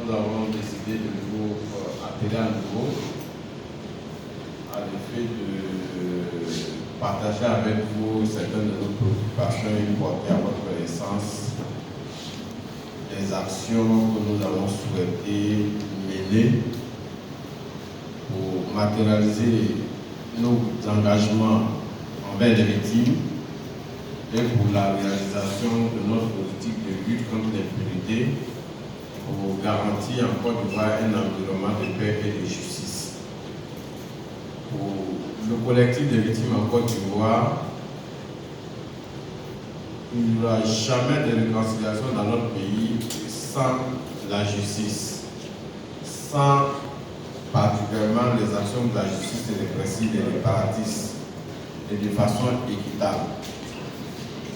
nous avons décidé de vous appeler à nouveau à l'effet de partager avec vous certaines de nos préoccupations et porter à votre connaissance les actions que nous avons souhaité mener pour matérialiser nos engagements envers les victimes et pour la réalisation de notre politique de lutte contre l'impunité pour garantir en Côte d'Ivoire un environnement de paix et de justice. Pour le collectif des victimes en Côte d'Ivoire, il n'y aura jamais de réconciliation dans notre pays sans la justice, sans particulièrement les actions de la justice répressive et réparatrice et de façon équitable.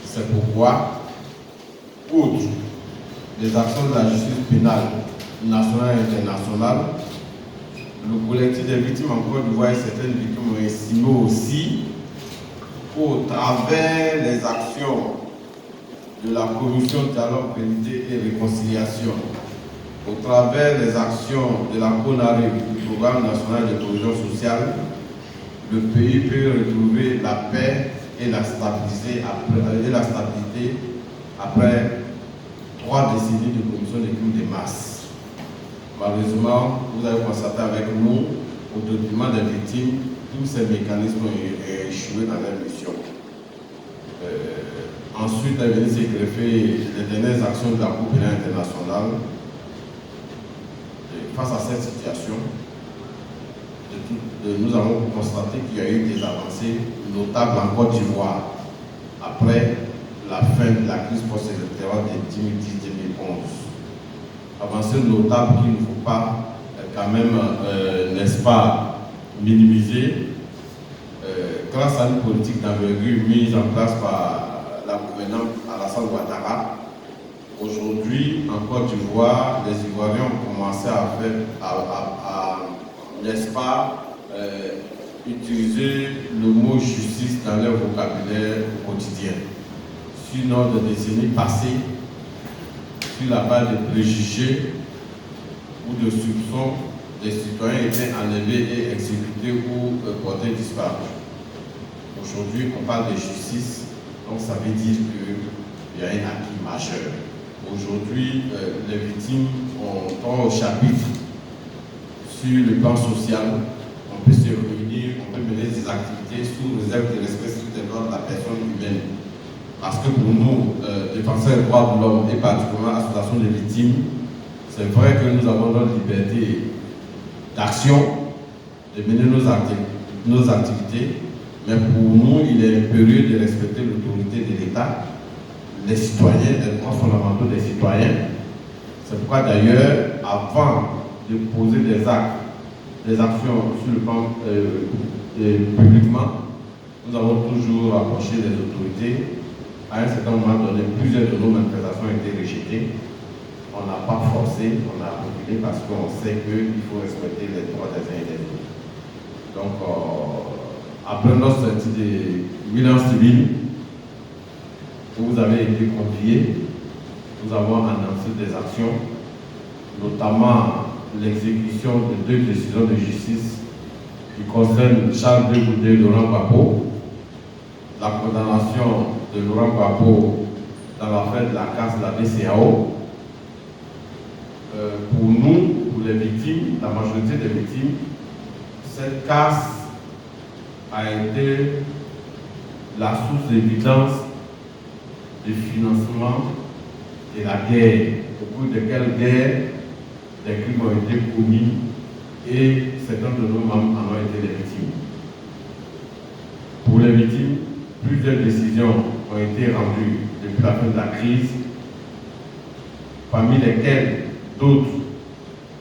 C'est pourquoi, outre les actions de la justice pénale nationale et internationale, le collectif des victimes en Côte d'Ivoire et certaines victimes ont estimé aussi qu'au travers les actions de la Commission de dialogue, vérité et réconciliation, au travers des actions de la CONARE, du Programme national de cohésion sociale, le pays peut retrouver la paix et la stabilité après 3 décennies de commission des crimes de masse. Malheureusement, vous avez constaté avec nous, au document des victimes, tous ces mécanismes ont échoué dans leur mission. Ensuite, est venu se greffer les dernières actions de la Cour pénale internationale. Face à cette situation, nous avons constaté qu'il y a eu des avancées notables en Côte d'Ivoire après la fin de la crise post-électorale de 2010-2011. Avancées notables qu'il ne faut pas quand même, n'est-ce pas, minimiser grâce à une politique d'envergure mise en place par la gouvernante Alassane Ouattara. Aujourd'hui, en Côte d'Ivoire, les Ivoiriens ont commencé à faire, n'est-ce pas, utiliser le mot justice dans leur vocabulaire quotidien. Sur des décennies passées, sur la base de préjugés ou de soupçons, des citoyens étaient enlevés et exécutés ou portés disparus. Aujourd'hui, on parle de justice, donc ça veut dire qu'il y a un acquis majeur. Aujourd'hui, les victimes ont au chapitre sur le plan social. On peut se réunir, on peut mener des activités sous réserve de respect des droits de la personne humaine. Parce que pour nous, défenseurs des droits de l'homme et particulièrement l'association des victimes, c'est vrai que nous avons notre liberté d'action, de mener nos activités, mais pour nous, il est impérieux de respecter l'autorité de l'État, les citoyens, les droits fondamentaux des citoyens. C'est pourquoi d'ailleurs, avant de poser des actes, des actions sur le plan publiquement, nous avons toujours approché les autorités. À un certain moment donné, plusieurs de nos manifestations ont été rejetées. On n'a pas forcé, on a reculé parce qu'on sait qu'il faut respecter les droits des uns et des autres. Donc, après notre sortie de bilan civil, où vous avez été conviés, nous avons annoncé des actions, notamment l'exécution de 2 décisions de justice qui concernent Charles Degoudé et Laurent Gbagbo, la condamnation de Laurent Gbagbo dans l'affaire de la casse de la BCAO. Pour nous, pour les victimes, la majorité des victimes, cette casse a été la source d'évidence du financement de la guerre, au cours de quelle guerre des crimes ont été commis et certains de nos membres en ont été les victimes. Pour les victimes, plusieurs décisions ont été rendues depuis la fin de la crise, parmi lesquelles d'autres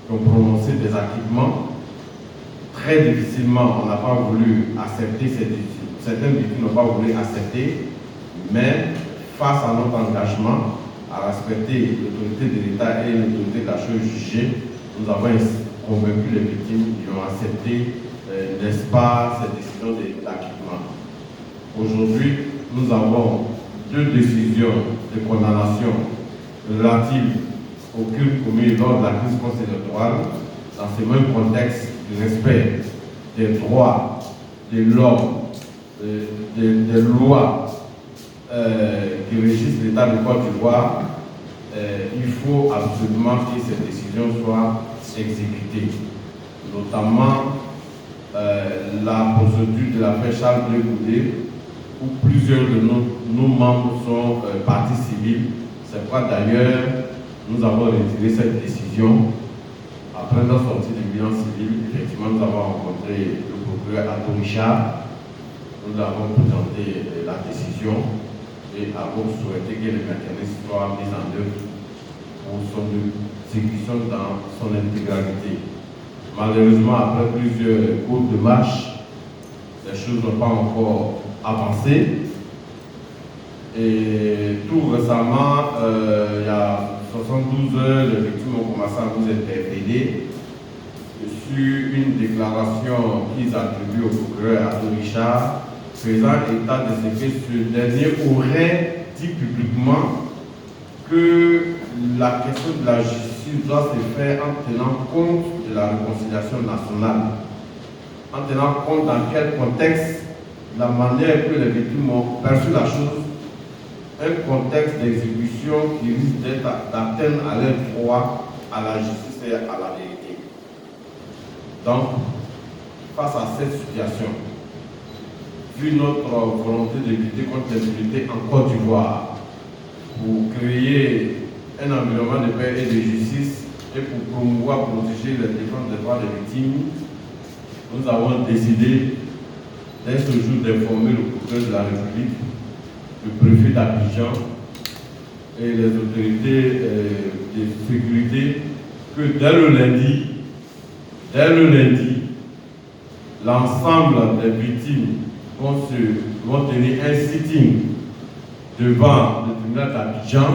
ont prononcé des acquittements. Très difficilement, on n'a pas voulu accepter ces décisions. Certaines victimes n'ont pas voulu accepter, mais face à notre engagement à respecter l'autorité de l'État et l'autorité de la chose jugée, nous avons convaincu les victimes qui ont accepté, n'est-ce pas, cette décision d'acquittement. Aujourd'hui, nous avons 2 décisions de condamnation relatives aux crimes commis lors de la crise post-électorale, dans ce même contexte de respect des droits de l'homme, des lois qui régissent l'État de Côte d'Ivoire, il faut absolument que ces décisions soient exécutées. Notamment la procédure de l'affaire Charles Blé Goudé, où plusieurs de nos membres sont parties civiles. C'est pourquoi d'ailleurs nous avons retiré cette décision. Après notre sortie du bilan civil, effectivement nous avons rencontré le procureur Ato Richard. Nous avons présenté la décision et avons souhaité que les mécanismes soient mis en œuvre pour son exécution dans son intégralité. Malheureusement, après plusieurs cours de marche, les choses n'ont pas encore avancé. Et tout récemment, il y a 72 heures, les victimes ont commencé à nous interpeller sur une déclaration qu'ils attribuent au procureur Ato Richard, faisant état de ce que ce dernier aurait dit publiquement que la question de la justice doit se faire en tenant compte de la réconciliation nationale, en tenant compte dans quel contexte, la manière que les victimes ont perçu la chose, un contexte d'exécution qui risque d'atteindre à leur droit à la justice et à la vérité. Donc, face à cette situation, vu notre volonté de lutter contre l'impunité en Côte d'Ivoire, pour créer un environnement de paix et de justice et pour promouvoir, protéger la défense des droits des victimes, nous avons décidé dès ce jour d'informer le procureur de la République, le préfet d'Abidjan et les autorités de sécurité que dès le lundi, l'ensemble des victimes vont tenir un sitting devant le tribunal d'Abidjan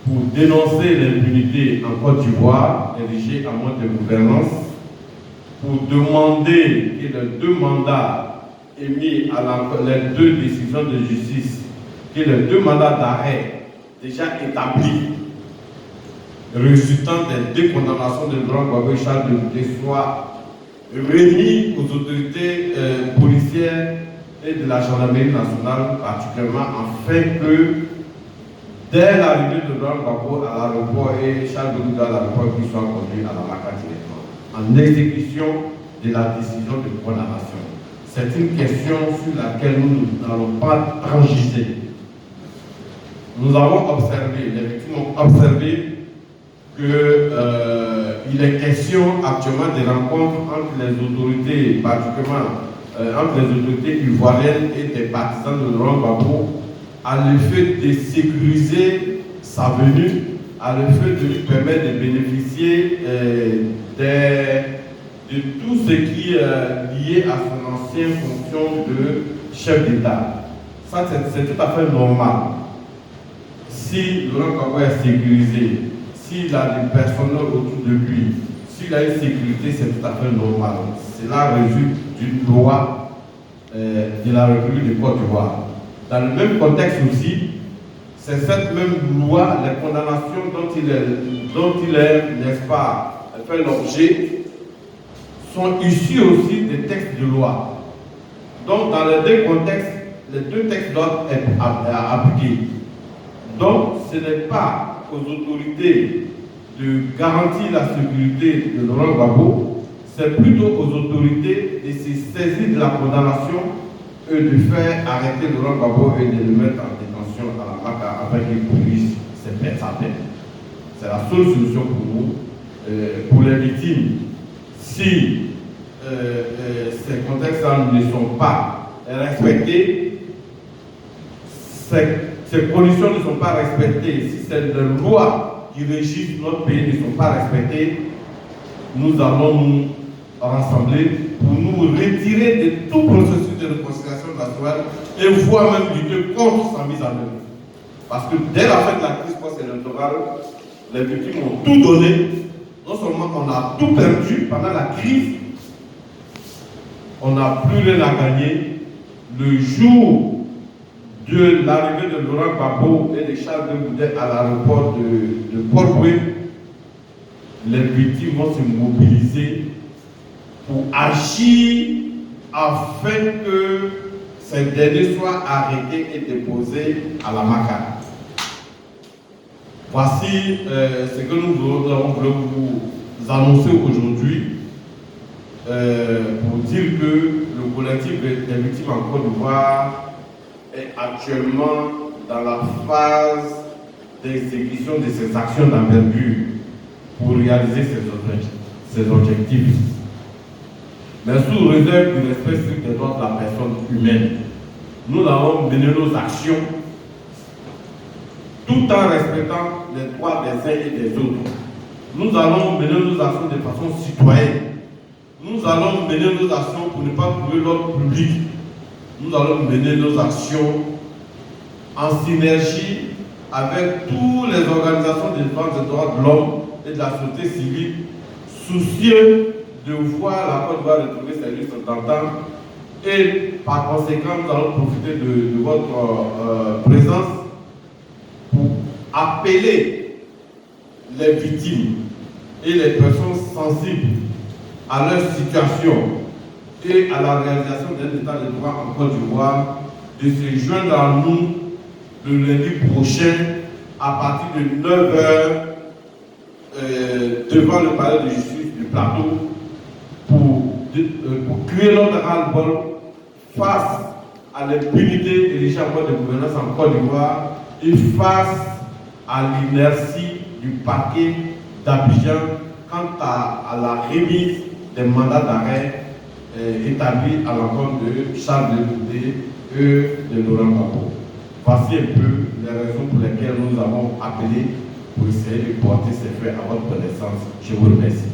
pour dénoncer l'impunité en Côte d'Ivoire, érigée en mode de gouvernance, pour demander que les deux mandats émis à les deux décisions de justice, que les deux mandats d'arrêt déjà établis, résultant des deux condamnations de Laurent Gbagbo et Charles Blé Goudé soient remis aux autorités policières et de la gendarmerie nationale particulièrement, afin que dès l'arrivée de Laurent Gbagbo à l'aéroport et Charles Blé Goudé à l'aéroport, qu'ils soient conduits à la MACA directement, en exécution de la décision de condamnation. C'est une question sur laquelle nous n'allons pas transiger. Nous avons observé, les victimes ont observé qu'il est question actuellement des rencontres entre les autorités, particulièrement entre les autorités ivoiriennes et des partisans de Laurent Gbagbo, à l'effet de sécuriser sa venue, à l'effet de lui permettre de bénéficier de tout ce qui est lié à son ancienne fonction de chef d'État. Ça, c'est tout à fait normal. Si Laurent Gbagbo est sécurisé, s'il a des personnels autour de lui, s'il a une sécurité, c'est tout à fait normal. Cela résulte d'une loi de la République de Côte d'Ivoire. Dans le même contexte aussi, c'est cette même loi, les condamnations dont il est, n'est-ce pas, fait l'objet, sont issues aussi des textes de loi. Donc, dans les deux contextes, les deux textes doivent être appliqués. Donc, ce n'est pas aux autorités de garantir la sécurité de Laurent Gbagbo, c'est plutôt aux autorités de se saisir de la condamnation et de faire arrêter Laurent Gbagbo et de le mettre en détention à la MACA afin qu'il puisse se faire sa peine. C'est la seule solution pour nous. Pour les victimes, si ces contextes-là ne sont pas respectés, ces conditions ne sont pas respectées, si ces lois qui régissent notre pays ne sont pas respectées, nous allons nous rassembler pour nous retirer de tout processus de réconciliation nationale et voire même lutter contre sa mise en œuvre. Parce que dès la fin de la crise post-électorale, les victimes ont tout donné. Non seulement on a tout perdu pendant la crise, on n'a plus rien à gagner. Le jour de l'arrivée de Laurent Gbagbo et de Charles de Goudet à l'aéroport de Port-Louis, les victimes vont se mobiliser pour agir afin que ces derniers soient arrêtés et déposés à la MACA. Voici ce que nous voulons vous annoncer aujourd'hui pour dire que le collectif des victimes en Côte d'Ivoire est actuellement dans la phase d'exécution de ses actions d'envergure pour réaliser ses objectifs. Mais sous réserve du respect strict des droits de la personne humaine, nous allons mener nos actions tout en respectant les droits des uns et des autres. Nous allons mener nos actions de façon citoyenne. Nous allons mener nos actions pour ne pas trouver l'ordre public. Nous allons mener nos actions en synergie avec toutes les organisations de défense des droits de l'homme et de la société civile, soucieux de voir la Côte d'Ivoire retrouver ses listes d'antan. Et par conséquent, nous allons profiter de votre présence pour appeler les victimes et les personnes sensibles à leur situation et à la réalisation d'un état de droit en Côte d'Ivoire de se joindre à nous le lundi prochain à partir de 9 h devant le palais de justice du plateau pour crier notre ras-le-bol face à l'impunité dirigée en mode de gouvernance en Côte d'Ivoire et face à l'inertie du parquet d'Abidjan quant à la remise des mandats d'arrêt établis à l'encontre de Charles de Goudet et de Laurent Gbagbo. Voici un peu les raisons pour lesquelles nous avons appelé pour essayer de porter ces faits à votre connaissance. Je vous remercie.